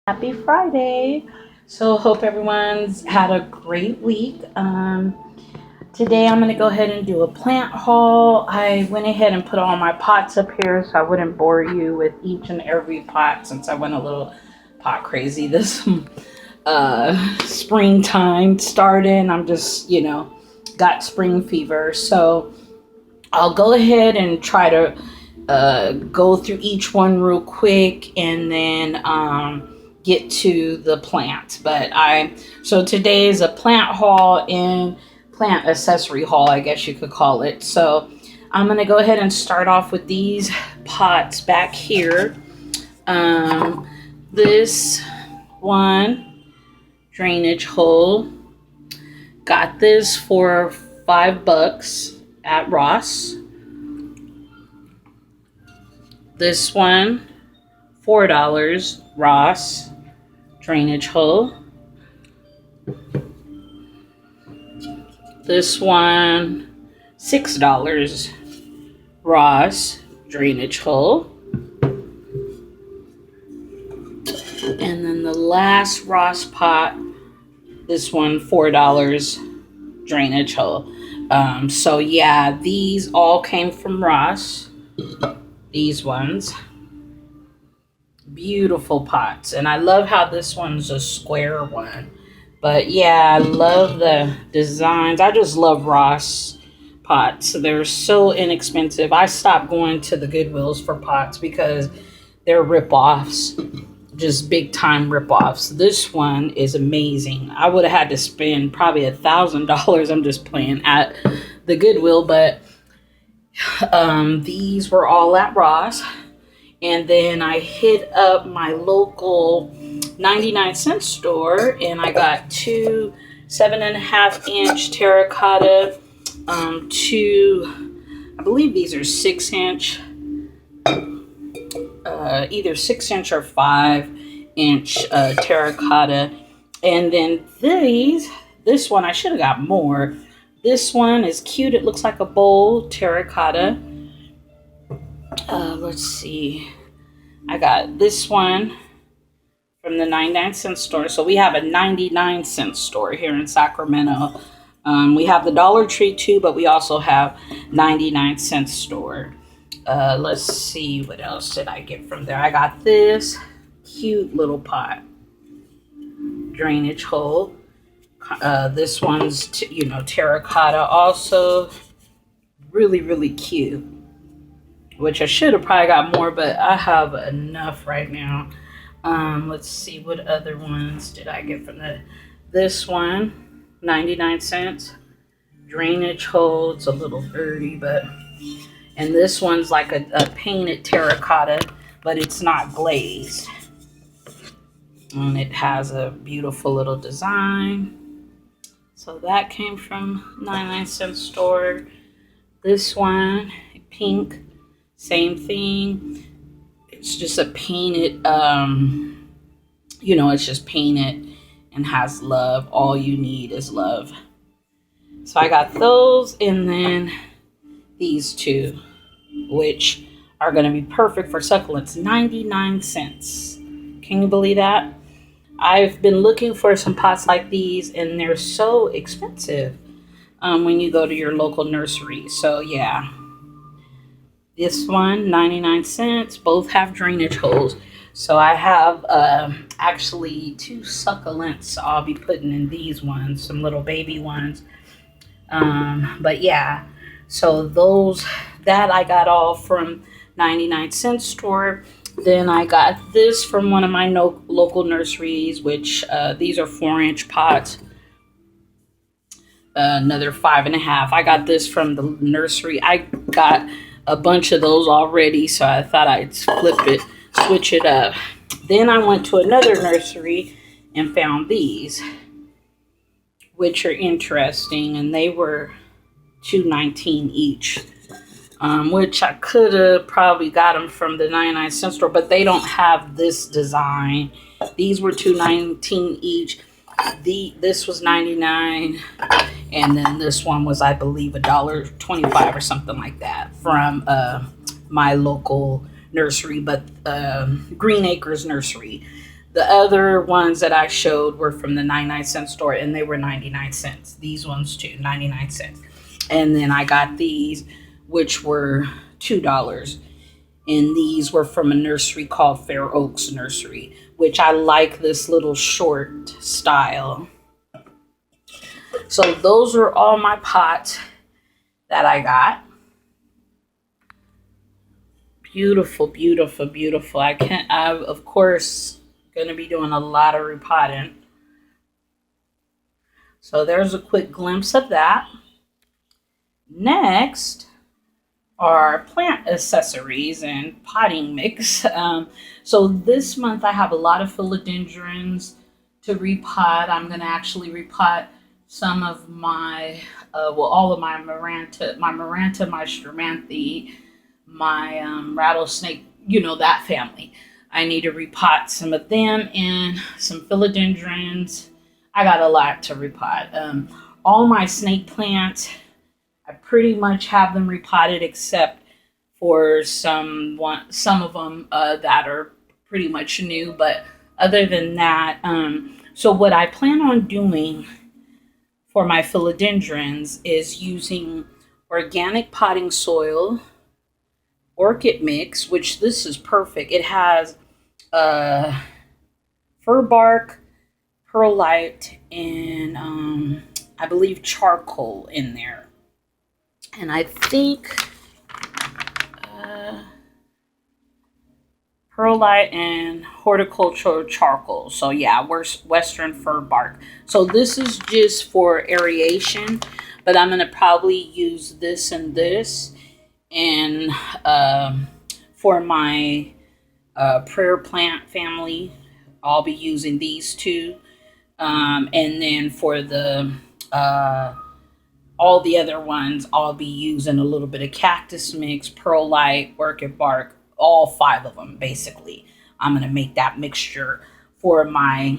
Happy Friday. So hope everyone's had a great week. Today I'm going to go ahead and do a plant haul. I went ahead and put all my pots up here so I wouldn't bore you with each and every pot since I went a little pot crazy this springtime starting. I'm just, got spring fever. So I'll go ahead and try to go through each one real quick and then get to the plants. So today is a plant haul and plant accessory haul, I guess you could call it. So I'm going to go ahead and start off with these pots back here. This one drainage hole, got this for $5 at Ross. This one, $4, Ross, drainage hole. This one, $6, Ross, drainage hole. And then the last Ross pot, this one, $4, drainage hole. So yeah, these all came from Ross. These ones. Beautiful pots. And I love how this one's a square one. But yeah, I love the designs. I just love Ross pots. They're so inexpensive. I stopped going to the Goodwills for pots because they're rip-offs. Just big time rip-offs. This one is amazing. I would have had to spend probably $1,000. I'm just playing at the Goodwill, but these were all at Ross. And then I hit up my local 99-cent store and I got two 7.5-inch terracotta, two, I believe these are 6-inch, either 6-inch or 5-inch terracotta. And then this one, I should have got more. This one is cute. It looks like a bowl, terracotta. Let's see. I got this one from the 99-cent store. So we have a 99-cent store here in Sacramento. We have the Dollar Tree too, but we also have 99-cent store. Let's see, what else did I get from there? I got this cute little pot, drainage hole. This one's, terracotta also. Really, really cute. Which I should have probably got more, but I have enough right now. Let's see, what other ones did I get from this one, 99 cents. Drainage hole, it's a little dirty, and this one's like a painted terracotta, but it's not glazed. And it has a beautiful little design. So that came from 99-cent store. This one, pink. Same thing. It's just a painted, it's just painted and has love. All you need is love. So I got those, and then these two, which are going to be perfect for succulents. 99 cents. Can you believe that? I've been looking for some pots like these, and they're so expensive when you go to your local nursery. So yeah. This one, 99 cents. Both have drainage holes. So I have actually two succulents I'll be putting in these ones, some little baby ones. But yeah, so that I got all from 99-cent store. Then I got this from one of my local nurseries, which these are 4-inch pots. Another 5.5. I got this from the nursery. I got a bunch of those already, so I thought I'd switch it up. Then I went to another nursery and found these, which are interesting, and they were $2.19 each, which I could have probably got them from the 99-cent store, but they don't have this design. These were $2.19 each. This was 99, and then this one was, I believe, $1.25 or something like that from my local nursery, but Green Acres Nursery. The other ones that I showed were from the 99-cent store, and they were 99 cents. These ones too, 99 cents. And then I got these, which were $2. And these were from a nursery called Fair Oaks Nursery, which I like this little short style. So those are all my pots that I got. Beautiful, beautiful, beautiful. I'm of course going to be doing a lot of repotting. So there's a quick glimpse of that. Next are plant accessories and potting mix. So this month I have a lot of philodendrons to repot. I'm going to actually repot some of my, all of my Maranta, my Stramanthe, my rattlesnake, that family. I need to repot some of them and some philodendrons. I got a lot to repot. All my snake plants, I pretty much have them repotted except for some of them that are pretty much new. But other than that, so what I plan on doing for my philodendrons is using organic potting soil, orchid mix, which this is perfect. It has fir bark, perlite, and I believe charcoal in there. And I think perlite and horticultural charcoal. So yeah, western fir bark. So this is just for aeration, but I'm gonna probably use this and this. And for my prayer plant family, I'll be using these two. And then for the all the other ones, I'll be using a little bit of cactus mix, perlite, orchid bark, all 5 of them basically. I'm going to make that mixture for my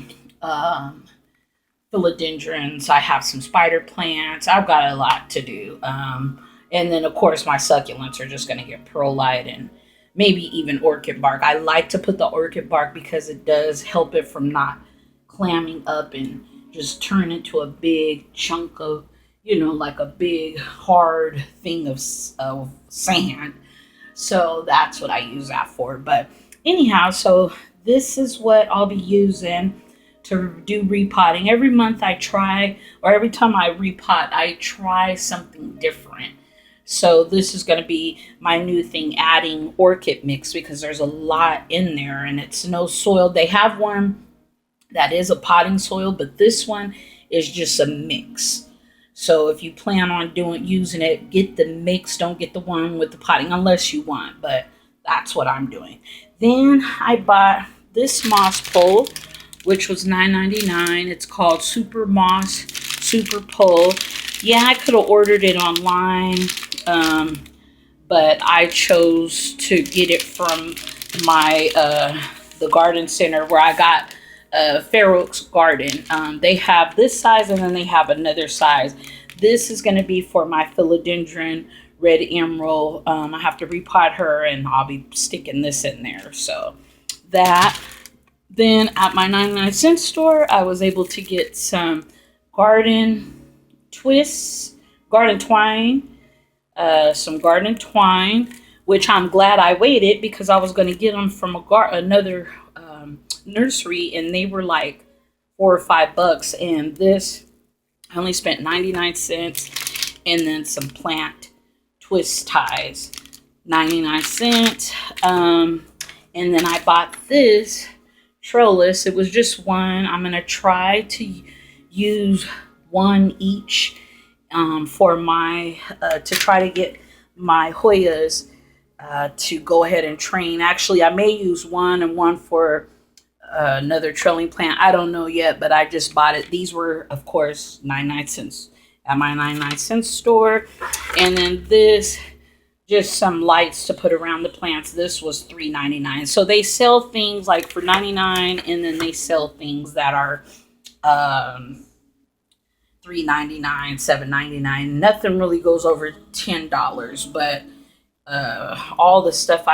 philodendrons. I have some spider plants. I've got a lot to do. And then, of course, my succulents are just going to get perlite and maybe even orchid bark. I like to put the orchid bark because it does help it from not clamming up and just turn into a big chunk of, like a big hard thing of sand. So that's what I use that for. But anyhow, so this is what I'll be using to do repotting. Every month I try, or every time I repot, I try something different. So this is going to be my new thing, adding orchid mix, because there's a lot in there and it's no soil. They have one that is a potting soil, but this one is just a mix. So if you plan on using it, get the mix. Don't get the one with the potting unless you want, but that's what I'm doing. Then I bought this moss pole, which was $9.99. It's called Super Moss Super Pole. Yeah, I could have ordered it online, but I chose to get it from my the garden center where I got Fair Oaks Garden. They have this size and then they have another size. This is going to be for my philodendron red emerald. I have to repot her and I'll be sticking this in there. So that. Then at my 99-cent store, I was able to get some garden twine, some garden twine, which I'm glad I waited because I was going to get them from another nursery and they were like $4 or $5, and this I only spent 99 cents. And then some plant twist ties, 99 cents. And then I bought this trellis. It was just one. I'm gonna try to use one each for my to try to get my Hoyas to go ahead and train. Actually, I may use one and one for another trailing plant. I don't know yet, but I just bought it. These were, of course, 99 cents at my 99-cent store. And then this, just some lights to put around the plants. This was $3.99. So they sell things like for 99, and then they sell things that are $3.99, $7.99. Nothing really goes over $10, but all the stuff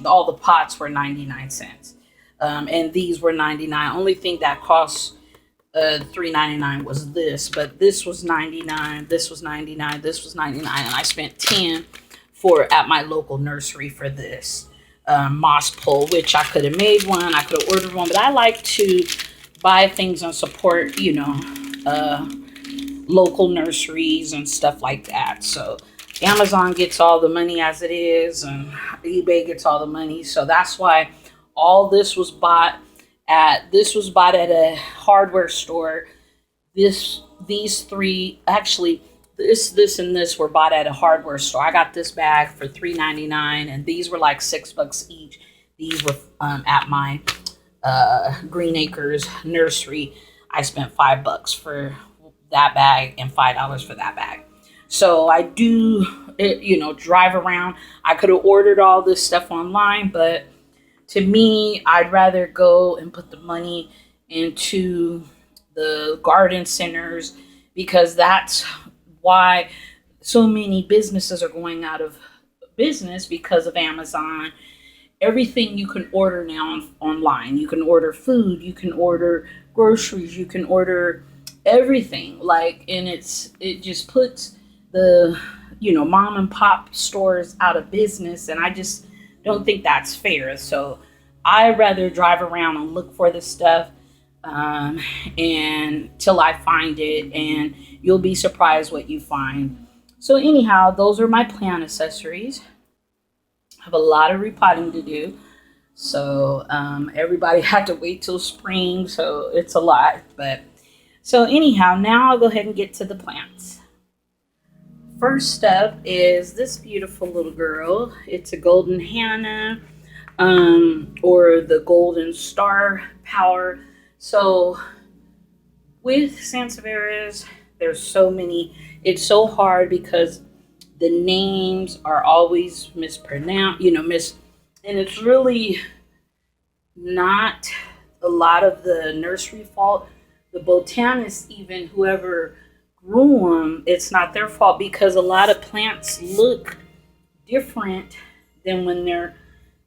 all the pots were 99 cents. And these were 99. Only thing that cost 3.99 was this, but this was 99, this was 99, this was 99, and I spent 10 for at my local nursery for this moss pole, which I could have made one, I could have ordered one, but I like to buy things and support, uh, local nurseries and stuff like that. So Amazon gets all the money as it is, and eBay gets all the money. So that's why all this was bought at a hardware store. These three, actually, this and this were bought at a hardware store. I got this bag for $3.99, and these were like $6 each. These were at my Green Acres nursery. I spent $5 for that bag and $5 for that bag. So I do, drive around. I could have ordered all this stuff online, but to me, I'd rather go and put the money into the garden centers, because that's why so many businesses are going out of business because of Amazon. Everything you can order now online. You can order food, you can order groceries, you can order everything. And it just puts the mom and pop stores out of business, and I just don't think that's fair. So I rather drive around and look for the stuff, and till I find it, and you'll be surprised what you find. So anyhow, those are my plant accessories. I have a lot of repotting to do. So everybody had to wait till spring, so it's a lot. But so anyhow, now I'll go ahead and get to the plants. First up is this beautiful little girl. It's a golden Hannah, or the golden star power. So with Sansevieras, there's so many. It's so hard because the names are always mispronounced, and it's really not a lot of the nursery fault. The botanists, even whoever grew them, it's not their fault, because a lot of plants look different than when they're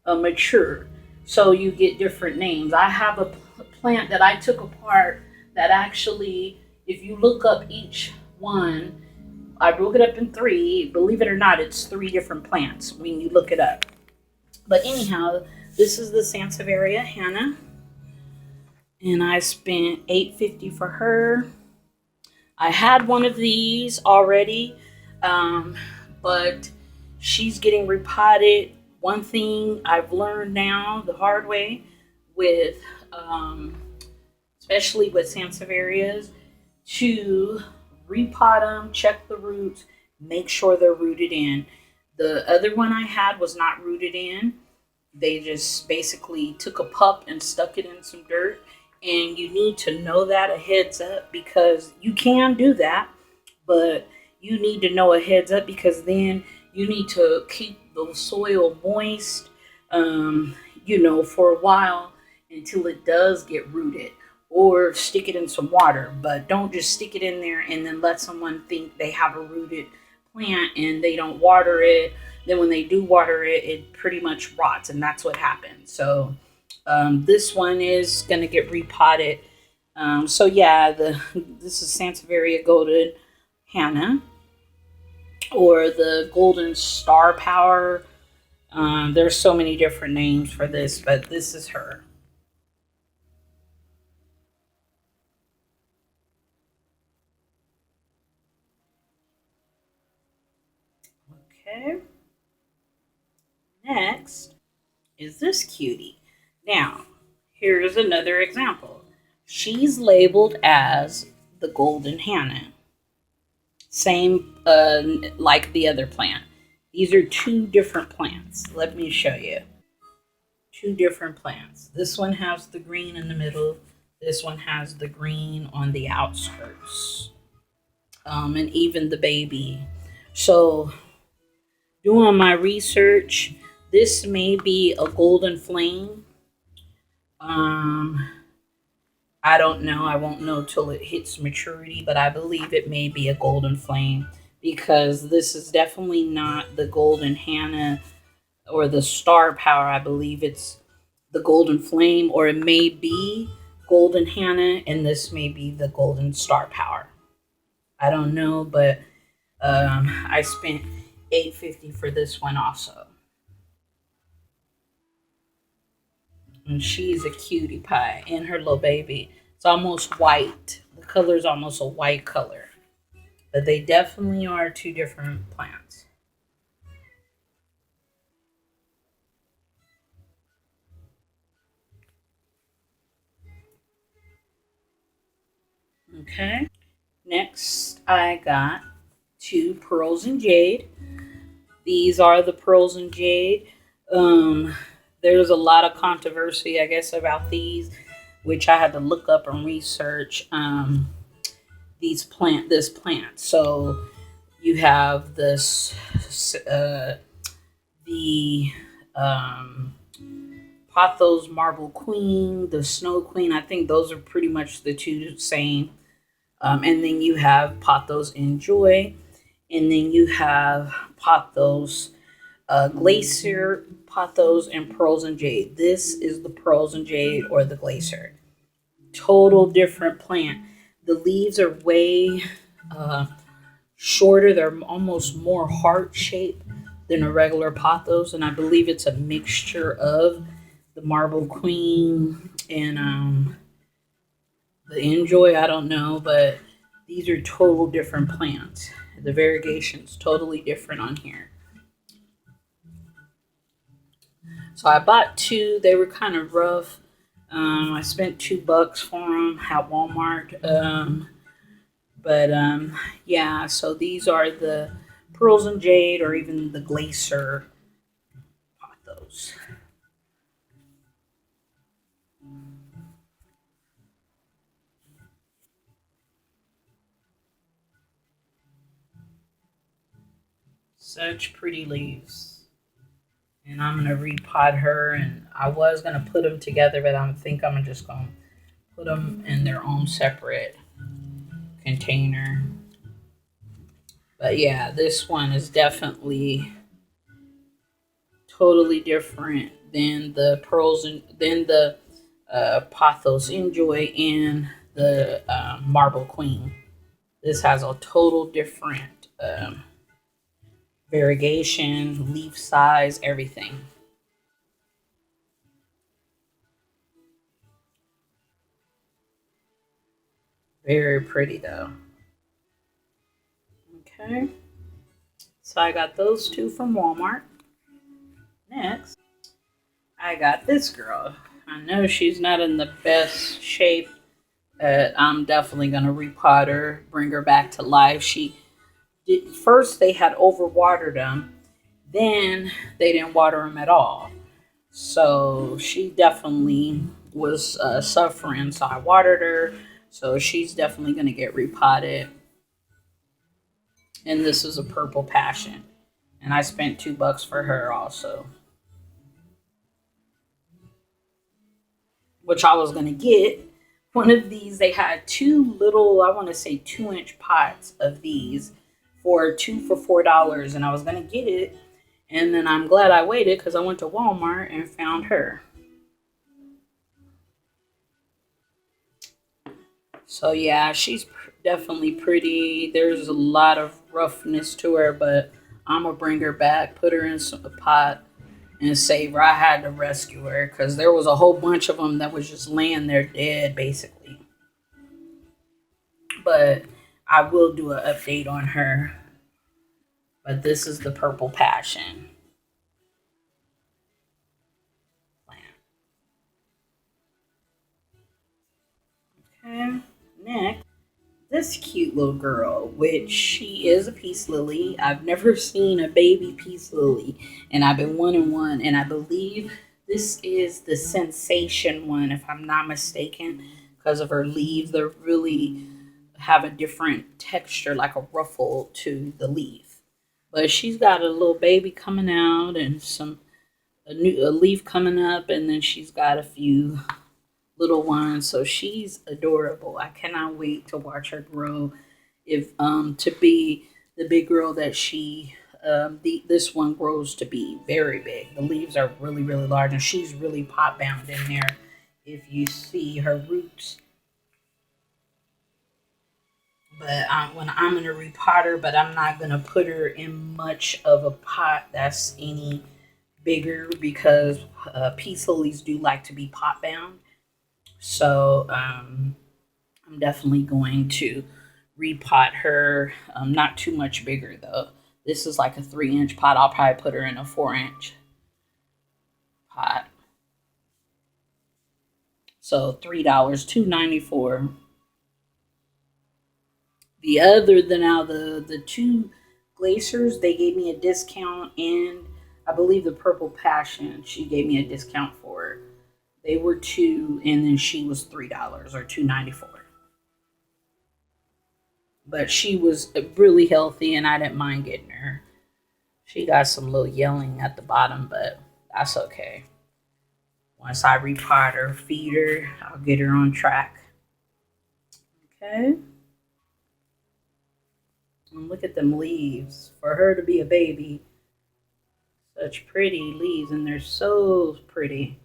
mature. So you get different names. I have a plant that I took apart that actually, if you look up each one, I broke it up in three. Believe it or not, it's three different plants when you look it up. But anyhow, this is the Sansevieria Hannah, and I spent $8.50 for her. I had one of these already, but she's getting repotted. One thing I've learned now the hard way with, especially with Sansevierias, to repot them, check the roots, make sure they're rooted in. The other one I had was not rooted in. They just basically took a pup and stuck it in some dirt. And you need to know that a heads up, because you can do that, but you need to know a heads up, because then you need to keep the soil moist, for a while until it does get rooted, or stick it in some water. But don't just stick it in there and then let someone think they have a rooted plant and they don't water it. Then when they do water it, it pretty much rots, and that's what happens. So this one is going to get repotted. So yeah, this is Sansevieria Golden Hannah, or the Golden Star Power. There's so many different names for this, but this is her. Okay. Next is this cutie. Now, here's another example. She's labeled as the Golden Hannah. Same like the other plant. These are two different plants. Let me show you. Two different plants. This one has the green in the middle. This one has the green on the outskirts. And even the baby. So, doing my research, this may be a golden flame. I don't know. I won't know till it hits maturity, but I believe it may be a golden flame, because this is definitely not the Golden Hannah or the Star Power. I believe it's the golden flame, or it may be golden Hannah, and this may be the golden star power. I don't know, but I spent $8.50 for this one also. And she's a cutie pie, and her little baby. It's almost white. The color is almost a white color. But they definitely are two different plants. Okay. Next, I got two pearls and jade. These are the pearls and jade. Um, there's a lot of controversy, I guess, about these, which I had to look up and research. This plant. So you have the um, Pothos Marble Queen, the Snow Queen. I think those are pretty much the two same. And then you have Pothos Enjoy, and then you have Pothos Glacier, Pothos, and Pearls and Jade. This is the Pearls and Jade or the Glacier. Total different plant. The leaves are way uh, shorter. They're almost more heart shaped than a regular pothos, and I believe it's a mixture of the Marble Queen and the Enjoy. I don't know, but these are total different plants. The variegation's totally different on here. So I bought two. They were kind of rough. I spent $2 for them at Walmart. But yeah, so these are the pearls and jade, or even the glacier pothos. Such pretty leaves. And I'm gonna repot her, and I was gonna put them together, but I'm just gonna put them in their own separate container. But yeah, this one is definitely totally different than the pearls and than the Pothos Enjoy and the Marble Queen. This has a total different variegation, leaf size, everything. Very pretty though. Okay, so I got those two from Walmart. Next, I got this girl. I know she's not in the best shape. I'm definitely gonna repot her, bring her back to life. She did first. They had overwatered them, then they didn't water them at all. So she definitely was suffering. So I watered her. So she's definitely gonna get repotted. And this is a purple passion, and I spent $2 for her also, which I was gonna get one of these. They had two little, I want to say 2-inch pots of these for two for $4, and I was gonna get it, and then I'm glad I waited because I went to Walmart and found her. So yeah, she's definitely pretty. There's a lot of roughness to her, but I'm gonna bring her back, put her in a pot, and save her. I had to rescue her because there was a whole bunch of them that was just laying there dead, basically. But I will do an update on her. But this is the purple passion plant. Okay, next, this cute little girl, which she is a peace lily. I've never seen a baby peace lily, and I've been wanting one, and I believe this is the sensation one, if I'm not mistaken, because of her leaves. They really have a different texture, like a ruffle to the leaf. But she's got a little baby coming out, and a leaf coming up, and then she's got a few little ones. So she's adorable. I cannot wait to watch her grow, if to be the big girl that she This one grows to be very big. The leaves are really, really large, and she's really pot bound in there. If you see her roots, but when I'm gonna repot her, but I'm not gonna put her in much of a pot that's any bigger because peace lilies do like to be pot bound. So I'm definitely going to repot her. Not too much bigger though. This is like a 3-inch pot. I'll probably put her in a 4-inch pot. So $3, $2.94. The other than now the two glaciers they gave me a discount, and I believe the purple passion she gave me a discount for it. They were two, and then she was $3 or $2.94. But she was really healthy, and I didn't mind getting her. She got some little yelling at the bottom, but that's okay. Once I repot her, feed her, I'll get her on track. Okay. And look at them leaves. For her to be a baby, such pretty leaves, and they're so pretty.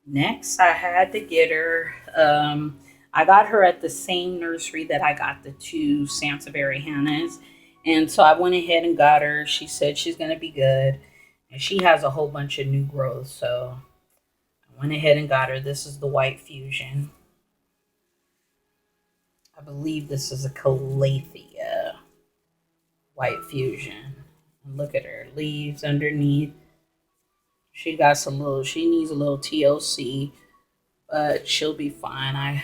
Next, I had to get her. I got her at the same nursery that I got the two Sansevieria Hannahs. And so I went ahead and got her. She said she's going to be good. And she has a whole bunch of new growth. So I went ahead and got her. This is the White Fusion. I believe this is a Calathea White Fusion. And look at her leaves underneath. She got some little, she needs a little TLC, but she'll be fine. I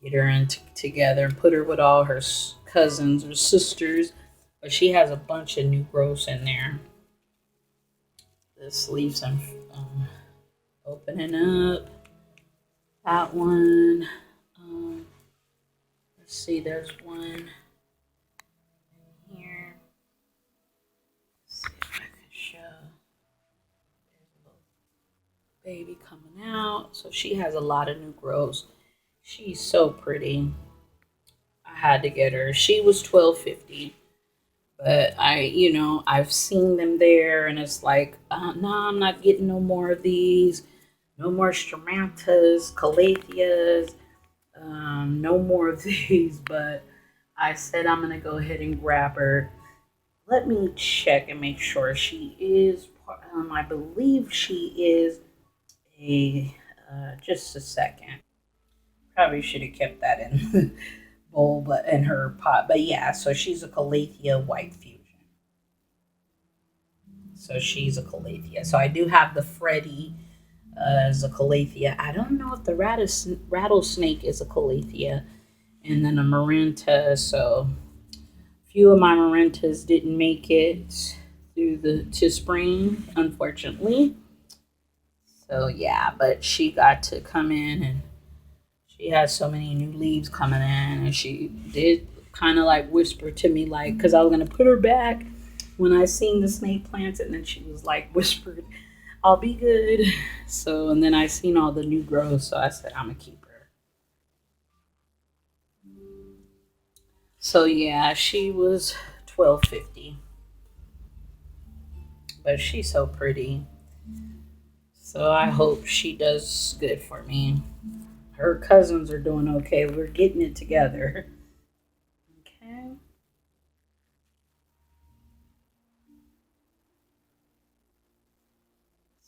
get her in together and put her with all her cousins or sisters, but she has a bunch of new growths in there. This leaves I'm opening up. That one. Let's see, there's one here. Let's see if I can show. Baby coming out. So she has a lot of new growths. She's so pretty. I had to get her. She was $12.50. But I've seen them there, and it's like, no, I'm not getting no more of these. No more Stramantas, Calatheas, no more of these. But I said I'm gonna go ahead and grab her. Let me check and make sure she is. I believe she is a. Just a second. Probably should have kept that in the bowl, but in her pot. But yeah, so she's a Calathea White Fusion. So she's a Calathea. So I do have the Freddy as a Calathea. I don't know if the rattlesnake is a Calathea, and then a Maranta. So a few of my Marantas didn't make it through the to spring, unfortunately. So yeah, but she got to come in, and she has so many new leaves coming in, and she did kind of like whisper to me, like, because I was gonna put her back when I seen the snake plants, and then she was like whispered, "I'll be good." So, and then I seen all the new growth, so I said I'm gonna keep her. So yeah, she was 12.50, but she's so pretty. So I hope she does good for me. Her cousins are doing okay. We're getting it together. Okay.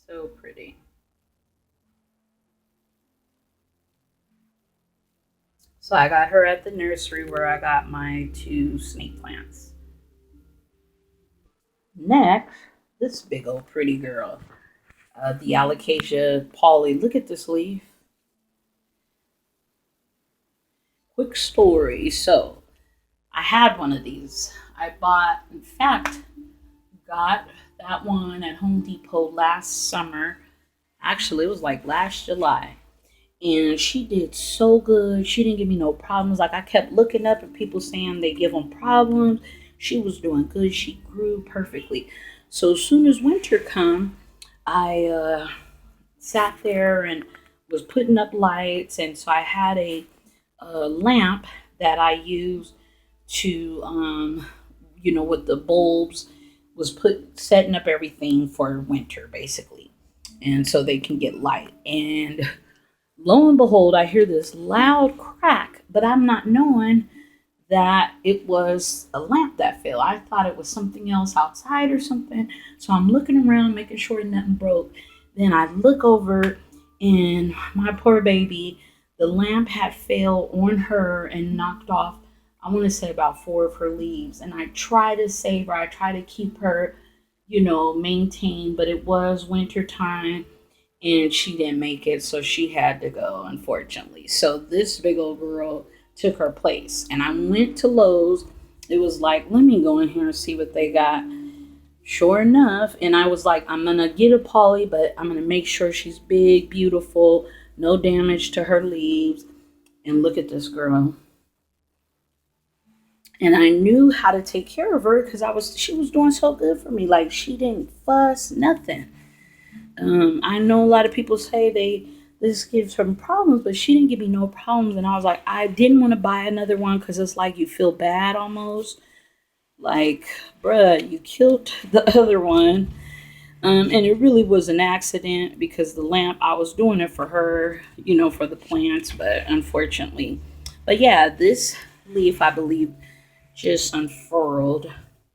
So pretty. So I got her at the nursery where I got my two snake plants. Next, this big old pretty girl, the Alocasia Polly. Look at this leaf. Quick story. So I had one of these. I bought, in fact, got that one at Home Depot last summer. Actually, it was like last July. And she did so good. She didn't give me no problems. Like, I kept looking up and people saying they give them problems. She was doing good. She grew perfectly. So as soon as winter come, I sat there and was putting up lights, and so I had a lamp that I use to with the bulbs was put setting up everything for winter basically, and so they can get light. And lo and behold, I hear this loud crack, but I'm not knowing that it was a lamp that fell. I thought it was something else outside or something. So I'm looking around, making sure nothing broke. Then I look over, and my poor baby, the lamp had fell on her and knocked off, I want to say about four of her leaves. And I try to save her. I try to keep her, maintained, but it was winter time and she didn't make it, so she had to go, unfortunately. So this big old girl took her place, and I went to Lowe's. It was like, let me go in here and see what they got. Sure enough, and I was like, I'm gonna get a Polly, but I'm gonna make sure she's big, beautiful, no damage to her leaves. And look at this girl. And I knew how to take care of her because she was doing so good for me. Like, she didn't fuss, nothing. I know a lot of people say this gives her problems, but she didn't give me no problems. And I was like, I didn't want to buy another one because it's like you feel bad almost. Like, bruh, you killed the other one. And it really was an accident because the lamp, I was doing it for her, for the plants, but unfortunately. But yeah, this leaf, I believe, just unfurled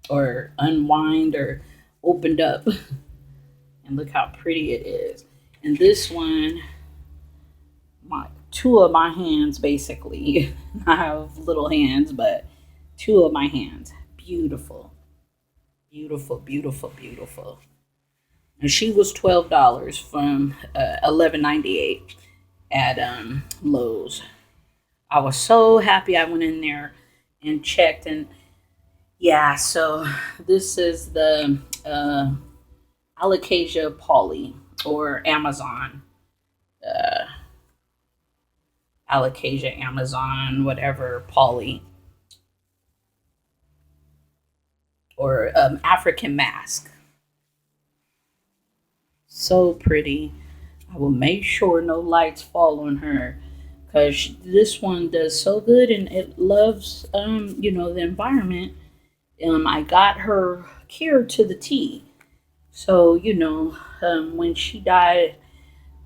or unwind or opened up. And look how pretty it is. And this one, two of my hands basically. I have little hands, but two of my hands. Beautiful. Beautiful, beautiful, beautiful. And she was $12 from $11.98 at Lowe's. I was so happy I went in there and checked. And yeah, so this is the Alocasia Polly, or Amazon. Uh, Alocasia, Amazon, whatever, Polly. Or African mask. So pretty. I will make sure no lights fall on her because this one does so good and it loves, the environment. I got her cured to the T. So, when she died,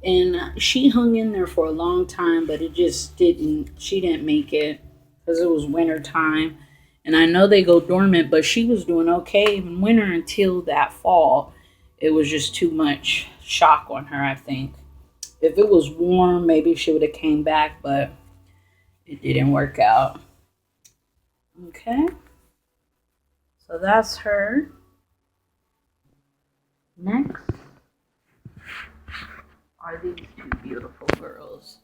and she hung in there for a long time, but she didn't make it because it was winter time. And I know they go dormant, but she was doing okay in winter until that fall. It was just too much shock on her, I think. If it was warm, maybe she would have came back, but it didn't work out. Okay, so that's her. Next are these two beautiful girls.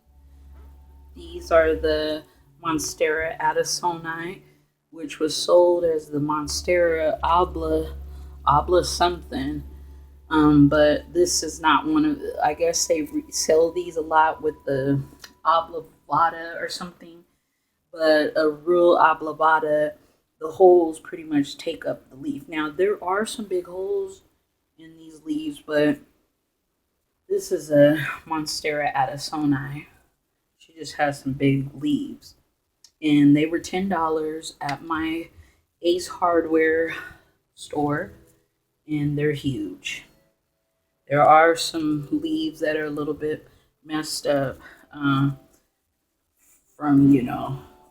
These are the Monstera Addisoni, which was sold as the Monstera obla something. But this is not one of I guess they sell these a lot with the hablabata or something. But a real hablabata, the holes pretty much take up the leaf. Now there are some big holes in these leaves, but this is a Monstera Addisoni. She just has some big leaves. And they were $10 at my Ace Hardware store, and they're huge. There are some leaves that are a little bit messed up from,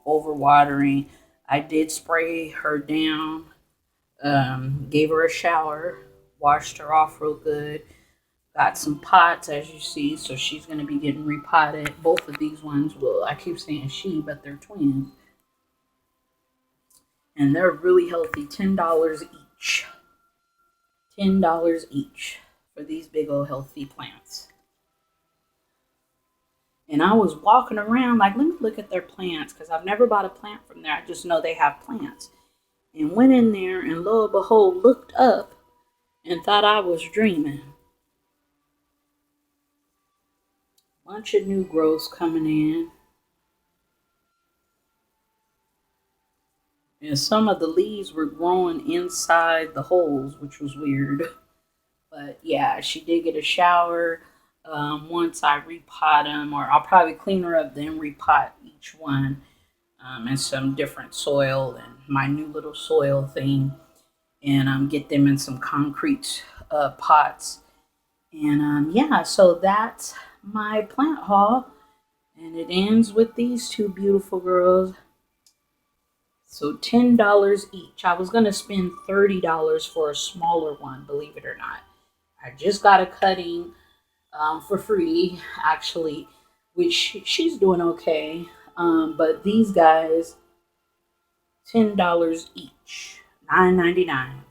overwatering. I did spray her down, gave her a shower, washed her off real good. Got some pots, as you see, so she's going to be getting repotted. Both of these ones will, I keep saying she, but they're twins. And they're really healthy, $10 each. $10 each for these big old healthy plants. And I was walking around like, let me look at their plants because I've never bought a plant from there. I just know they have plants. And went in there and lo and behold, looked up and thought I was dreaming. Bunch of new growths coming in. And some of the leaves were growing inside the holes, which was weird. But yeah, she did get a shower. Once I repot them, or I'll probably clean her up, then repot each one. and some different soil and my new little soil thing, and get them in some concrete pots. And yeah, so that's my plant haul, and it ends with these two beautiful girls. So $10 each. I was gonna spend $30 for a smaller one, believe it or not. I just got a cutting for free, actually, which she's doing okay. But these guys, $10 each, $9.99,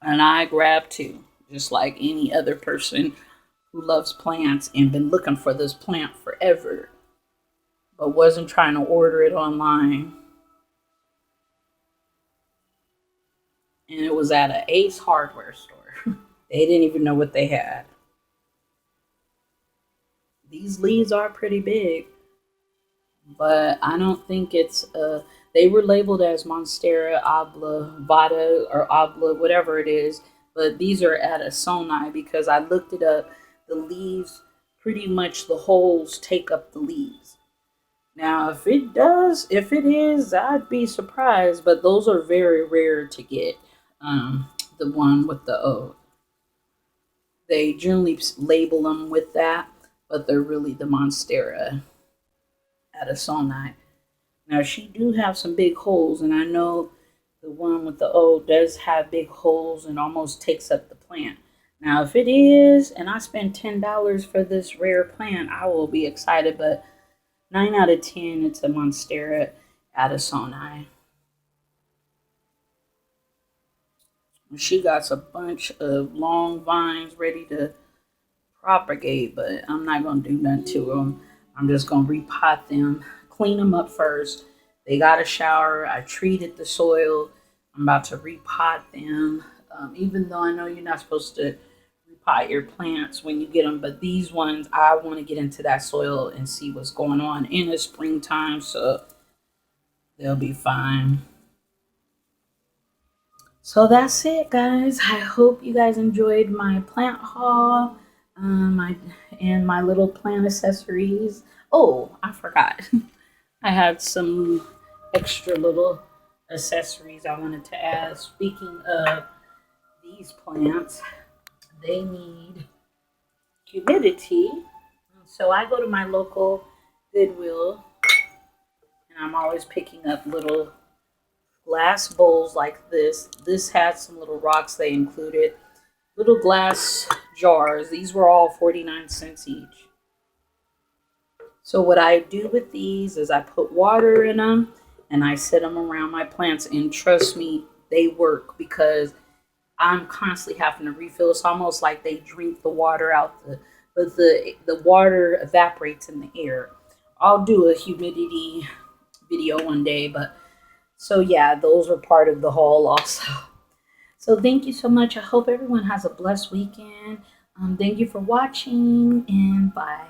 and I grabbed two, just like any other person who loves plants and been looking for this plant forever, but wasn't trying to order it online. And it was at an Ace hardware store. They didn't even know what they had. These leaves are pretty big, but I don't think it's they were labeled as Monstera hablabata or habla, whatever it is, but these are Addisoni because I looked it up. The leaves, pretty much the holes take up the leaves. Now, if it is, I'd be surprised, but those are very rare to get. The one with the O. They generally label them with that, but they're really the Monstera Addisoni. Now, she do have some big holes, and I know the one with the O does have big holes and almost takes up the plant. Now, if it is, and I spend $10 for this rare plant, I will be excited, but 9 out of 10, it's a Monstera Addisoni. She got a bunch of long vines ready to propagate, but I'm not going to do nothing to them. I'm just going to repot them, clean them up first. They got a shower. I treated the soil. I'm about to repot them, even though I know you're not supposed to repot your plants when you get them, but these ones, I want to get into that soil and see what's going on in the springtime, so they'll be fine. So that's it, guys. I hope you guys enjoyed my plant haul, my and my little plant accessories. Oh, I forgot. I had some extra little accessories I wanted to add. Speaking of these plants, they need humidity. So I go to my local Goodwill, and I'm always picking up little glass bowls like this. This has some little rocks they included. Little glass jars. These were all 49 cents each. So what I do with these is I put water in them and I set them around my plants, and trust me, they work because I'm constantly having to refill. It's almost like they drink the water out but the water evaporates in the air. I'll do a humidity video one day, but so yeah, those are part of the haul also. So thank you so much. I hope everyone has a blessed weekend. Thank you for watching, and bye.